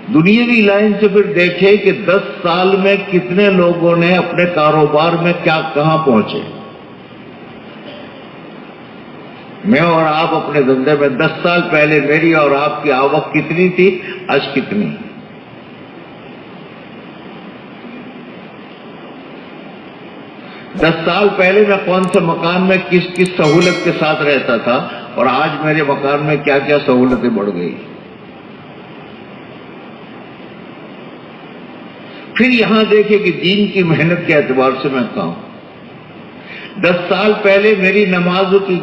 دنیاوی لائن سے پھر دیکھیں کہ 10 سال میں کتنے لوگوں نے اپنے کاروبار میں کیا کہاں پہنچے. میں اور آپ اپنے دھندے میں 10 سال پہلے میری اور آپ کی آوک کتنی تھی، آج کتنی؟ دس سال پہلے میں کون سے مکان میں کس کس سہولت کے ساتھ رہتا تھا، اور آج میرے مکان میں کیا کیا سہولتیں بڑھ گئی. پھر یہاں دیکھیں کہ دین کی محنت کے اعتبار سے میں کہا ہوں. 10 سال پہلے میری نمازوں کی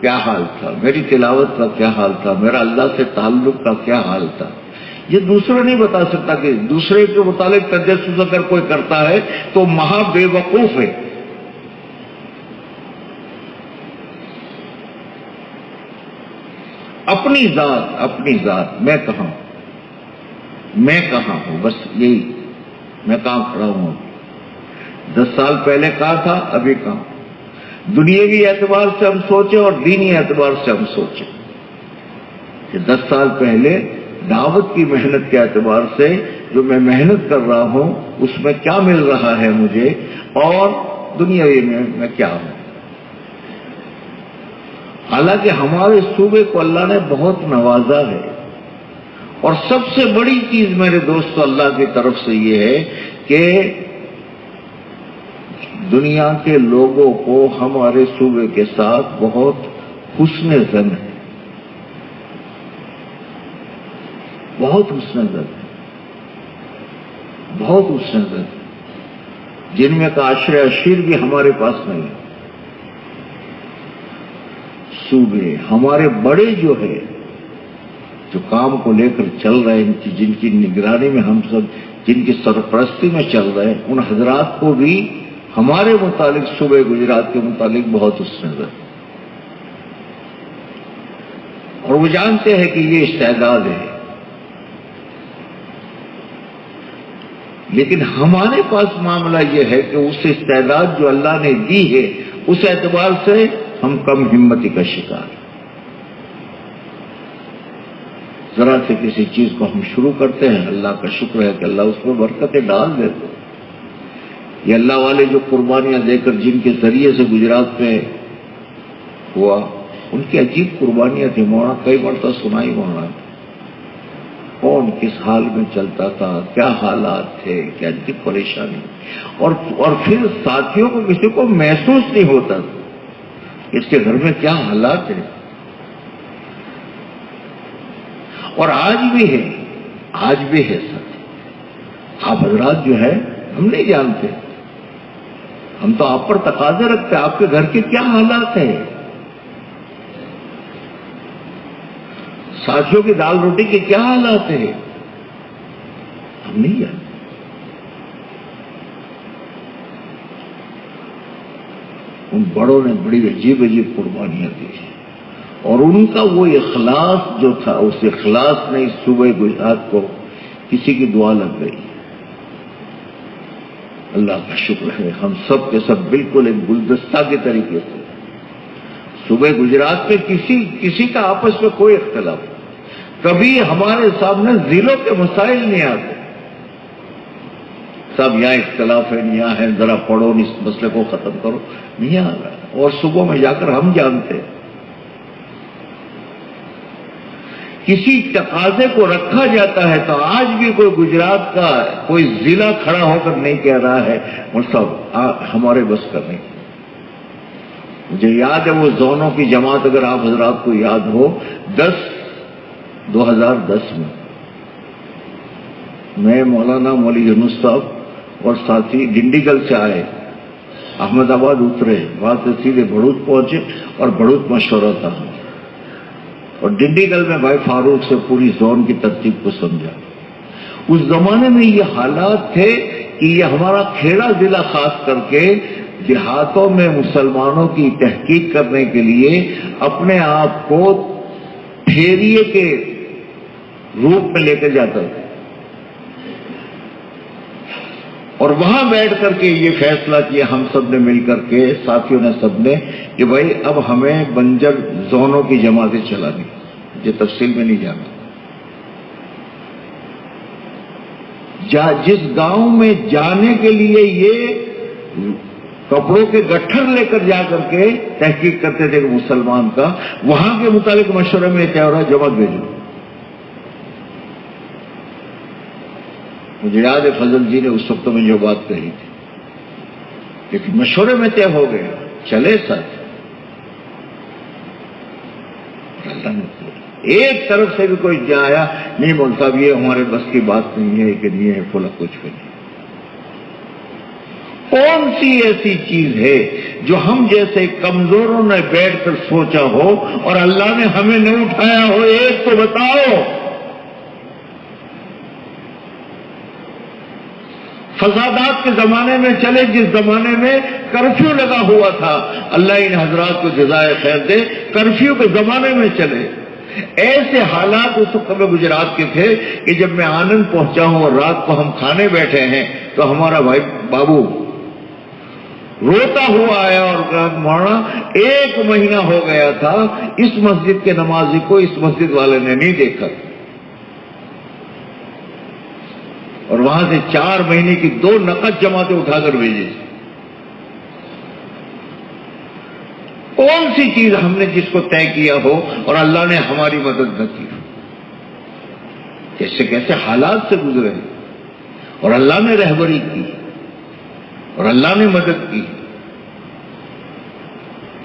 کیا حال تھا، میری تلاوت کا کیا حال تھا، میرا اللہ سے تعلق کا کیا حال تھا. یہ دوسرا نہیں بتا سکتا. کہ دوسرے کے متعلق تجسس اگر کوئی کرتا ہے تو مہا بے وقوف ہے. اپنی ذات میں کہاں ہوں، بس یہی. میں کہاں کھڑا ہوں، 10 سال پہلے کہاں تھا، ابھی کہاں. دنیاوی اعتبار سے ہم سوچیں اور دینی اعتبار سے ہم سوچیں کہ 10 سال پہلے دعوت کی محنت کے اعتبار سے جو میں محنت کر رہا ہوں اس میں کیا مل رہا ہے مجھے، اور دنیاوی میں کیا ہوں. حالانکہ ہمارے صوبے کو اللہ نے بہت نوازا ہے، اور سب سے بڑی چیز میرے دوستو اللہ کی طرف سے یہ ہے کہ دنیا کے لوگوں کو ہمارے صوبے کے ساتھ بہت حسن ظن ہے، بہت حسن ظن، جن میں کا عشر عشیر بھی ہمارے پاس نہیں ہے. صوبے ہمارے بڑے جو ہے، جو کام کو لے کر چل رہے ہیں، جن کی نگرانی میں ہم سب، جن کی سرپرستی میں چل رہے ہیں، ان حضرات کو بھی ہمارے متعلق، صوبے گجرات کے متعلق بہت حسن ظن، اور وہ جانتے ہیں کہ یہ استعداد ہے. لیکن ہمارے پاس معاملہ یہ ہے کہ اس استعداد جو اللہ نے دی ہے اس اعتبار سے ہم کم ہمتی کا شکار ہیں. ذرا سے کسی چیز کو ہم شروع کرتے ہیں، اللہ کا شکر ہے کہ اللہ اس میں برکتیں ڈال دیتے. یہ اللہ والے جو قربانیاں دے کر جن کے ذریعے سے گجرات میں ہوا، ان کی عجیب قربانیاں تھیں. مولانا کئی مرتبہ سنائی مولانا کون کس حال میں چلتا تھا، کیا حالات تھے، کیا عجیب پریشانی. اور پھر ساتھیوں کو کسی کو محسوس نہیں ہوتا تھا اس کے گھر میں کیا حالات ہیں. اور آج بھی ہے ساتھ. آپ حضرات جو ہے ہم نہیں جانتے، ہم تو آپ پر تقاضے رکھتے ہیں، آپ کے گھر کے کیا حالات ہیں، ساتھیوں کی دال روٹی کے کیا حالات ہیں، ہم نہیں جانتے. ان بڑوں نے بڑی عجیب قربانیاں دی ہیں، اور ان کا وہ اخلاص جو تھا، اس اخلاص نے اس صوبے گجرات کو، کسی کی دعا لگ گئی. اللہ کا شکر ہے ہم سب کے سب بالکل ایک گلدستہ کے طریقے سے صوبے گجرات میں کسی کا آپس میں کوئی اختلاف نہیں. کبھی ہمارے سامنے ضلعوں کے مسائل نہیں آتے. سب یہاں اختلاف ہے، یہاں ہے، ذرا پڑھو اس مسئلے کو ختم کرو، نہیں آ رہا ہے. اور صبح میں جا کر ہم جانتے ہیں کسی تقاضے کو رکھا جاتا ہے تو آج بھی کوئی گجرات کا کوئی ضلع کھڑا ہو کر نہیں کہہ رہا ہے اور سب ہمارے بس کا نہیں. مجھے یاد ہے وہ زونوں کی جماعت، اگر آپ حضرات کو یاد ہو، 2010 میں مولانا مولوی یونس صاحب اور ساتھی ڈنڈیگل سے آئے، احمد آباد اترے، وہاں سے سیدھے بھڑوت پہنچے اور بھڑوت مشورہ تھا، اور ڈنڈیگل میں بھائی فاروق سے پوری زون کی ترتیب کو سمجھا. اس زمانے میں یہ حالات تھے کہ یہ ہمارا کھیڑا ضلع خاص کر کے دیہاتوں میں مسلمانوں کی تحقیق کرنے کے لیے اپنے آپ کو پھیریے کے روپ میں لے کے جاتا تھا، اور وہاں بیٹھ کر کے یہ فیصلہ کیا ہم سب نے مل کر کے، ساتھیوں نے سب نے، کہ بھائی اب ہمیں بنجر زونوں کی جماعتیں چلانی. یہ تفصیل میں نہیں جانا. جس گاؤں میں جانے کے لیے یہ کپڑوں کے گٹھر لے کر جا کر کے تحقیق کرتے تھے کہ مسلمان کا، وہاں کے متعلق مشورے میں کیا ہو رہا ہے، جمع بھیجو. مجھے یاد ہے فضل جی نے اس وقت میں جو بات کہی تھی، لیکن مشورے میں طے ہو گیا، چلے ساتھ. اللہ نے ایک طرف سے بھی کوئی آیا نہیں مول صاحب یہ ہمارے بس کی بات نہیں ہے کہ نہیں ہے فلاں کچھ بھی نہیں. کون سی ایسی چیز ہے جو ہم جیسے کمزوروں نے بیٹھ کر سوچا ہو اور اللہ نے ہمیں نہیں اٹھایا ہو؟ ایک تو بتاؤ. فسادات کے زمانے میں چلے، جس زمانے میں کرفیو لگا ہوا تھا، اللہ ان حضرات کو جزائے خیر دے، کرفیو کے زمانے میں چلے. ایسے حالات اس وقت میں گجرات کے تھے کہ جب میں آنند پہنچا ہوں اور رات کو ہم کھانے بیٹھے ہیں تو ہمارا بھائی بابو روتا ہوا آیا اور کہا مولانا 1 مہینہ ہو گیا تھا اس مسجد کے نمازی کو اس مسجد والے نے نہیں دیکھا، اور وہاں سے 4 مہینے کی 2 نقد جماعتیں اٹھا کر بھیجی. کون سی چیز ہم نے جس کو طے کیا ہو اور اللہ نے ہماری مدد نہ کی؟ کیسے کیسے حالات سے گزرے اور اللہ نے رہبری کی اور اللہ نے مدد کی.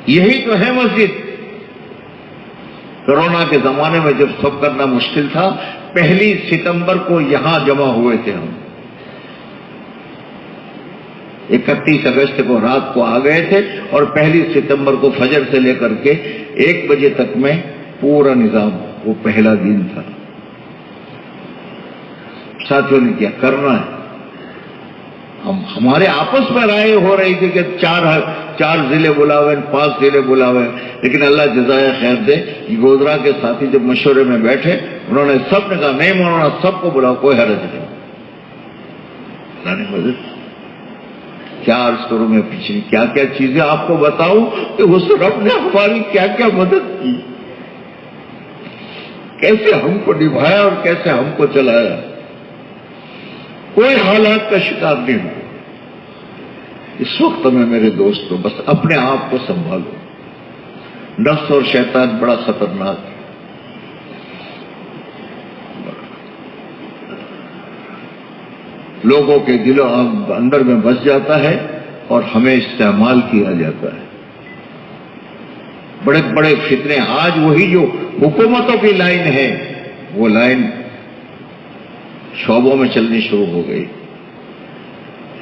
یہی تو ہے مسجد. کرونا کے زمانے میں جب سب کرنا مشکل تھا، 1 ستمبر کو یہاں جمع ہوئے تھے ہم. 31 اگست کو رات کو آ گئے تھے اور 1 ستمبر کو فجر سے لے کر کے 1 بجے تک میں پورا نظام، وہ پہلا دن تھا. ساتھیوں نے کیا کرنا ہے، ہمارے آپس میں رائے ہو رہی تھی کہ 4 ضلع بلاوے، 5 ضلع بلاوے، لیکن اللہ جزائے خیر دے، گودرا کے ساتھی جب مشورے میں بیٹھے انہوں نے سب نے کہا نہیں مولانا سب کو بلاؤ، کوئی حرج نہیں. اللہ نے مدد کیا عرض کروں میں پیچھے کیا کیا چیزیں آپ کو بتاؤں کہ اس رب نے ہماری کیا کیا مدد کی، کیسے ہم کو نبھایا اور کیسے ہم کو چلایا. کوئی حالات کا شکار نہیں ہو. اس وقت میں میرے دوستوں بس اپنے آپ کو سنبھالو. نفس اور شیطان بڑا خطرناک ہے. لوگوں کے دلوں اندر میں بس جاتا ہے اور ہمیں استعمال کیا جاتا ہے. بڑے بڑے فتنے، آج وہی جو حکومتوں کی لائن ہے وہ لائن شعبوں میں چلنی شروع ہو گئی.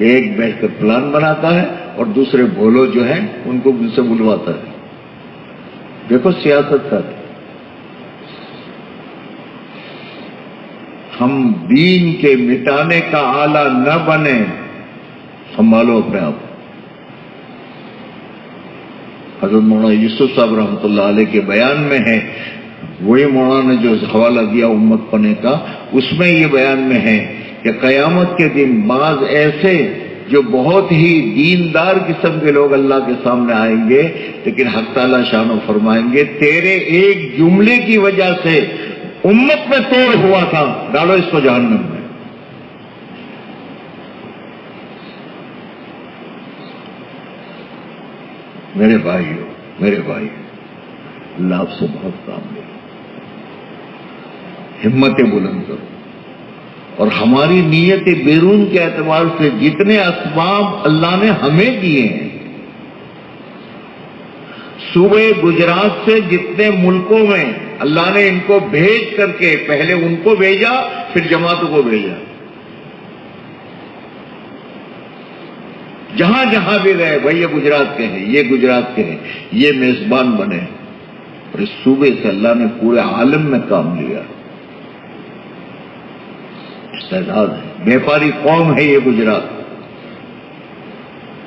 ایک بیٹھ کر پلان بناتا ہے اور دوسرے بولو جو ہیں ان کو ان سے بلواتا ہے. دیکھو سیاست کا ہم دین کے مٹانے کا آلہ نہ بنے. سنبھالو اپنے آپ. حضرت مولانا یوسف صاحب رحمۃ اللہ علیہ کے بیان میں ہے، وہی مولانا نے جو حوالہ دیا امت پنے کا، اس میں یہ بیان میں ہے کہ قیامت کے دن بعض ایسے جو بہت ہی دیندار قسم کے لوگ اللہ کے سامنے آئیں گے، لیکن حق تعالیٰ شان و فرمائیں گے تیرے ایک جملے کی وجہ سے امت میں توڑ ہوا تھا، ڈالو اس کو جہنم میں. میرے بھائی اللہ آپ سے بہت کام لے، ہمتیں بلند کرو اور ہماری نیت بیرون کے اعتبار سے جتنے اسباب اللہ نے ہمیں دیے ہیں، صوبے گجرات سے جتنے ملکوں میں اللہ نے ان کو بھیج کر کے پہلے ان کو بھیجا پھر جماعتوں کو بھیجا، جہاں جہاں بھی گئے بھائی یہ گجرات کے ہیں، یہ گجرات کے ہیں، یہ میزبان بنے اور اس صوبے سے اللہ نے پورے عالم میں کام لیا. استعداد ہے، بیپاری قوم ہے یہ گجرات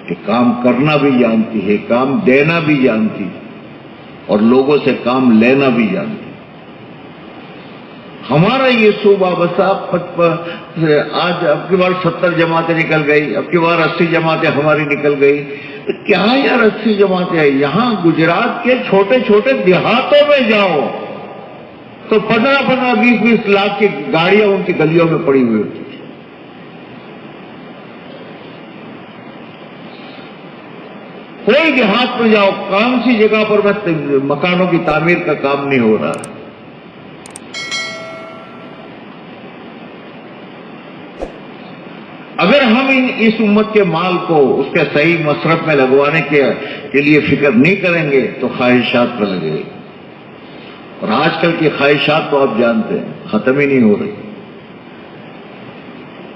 کہ کام کرنا بھی جانتی ہے، کام دینا بھی جانتی اور لوگوں سے کام لینا بھی جانتی. ہمارا یہ صوبہ بس آج اب کی بار 70 جماعتیں نکل گئی، اب کی بار 80 جماعتیں ہماری نکل گئی. کیا یار 80 جماعتیں ہیں؟ یہاں گجرات کے چھوٹے چھوٹے دیہاتوں میں جاؤ تو 15-15, 20-20 لاکھ کی گاڑیاں ان کی گلیوں میں پڑی ہوئی ہوتی. دیہات میں جاؤ، کون سی جگہ پر مکانوں کی تعمیر کا کام نہیں ہو رہا؟ اگر ہم اس امت کے مال کو اس کے صحیح مصرف میں لگوانے کے لیے فکر نہیں کریں گے تو خواہشات پر لگے گی، اور آج کل کی خواہشات تو آپ جانتے ہیں ختم ہی نہیں ہو رہی۔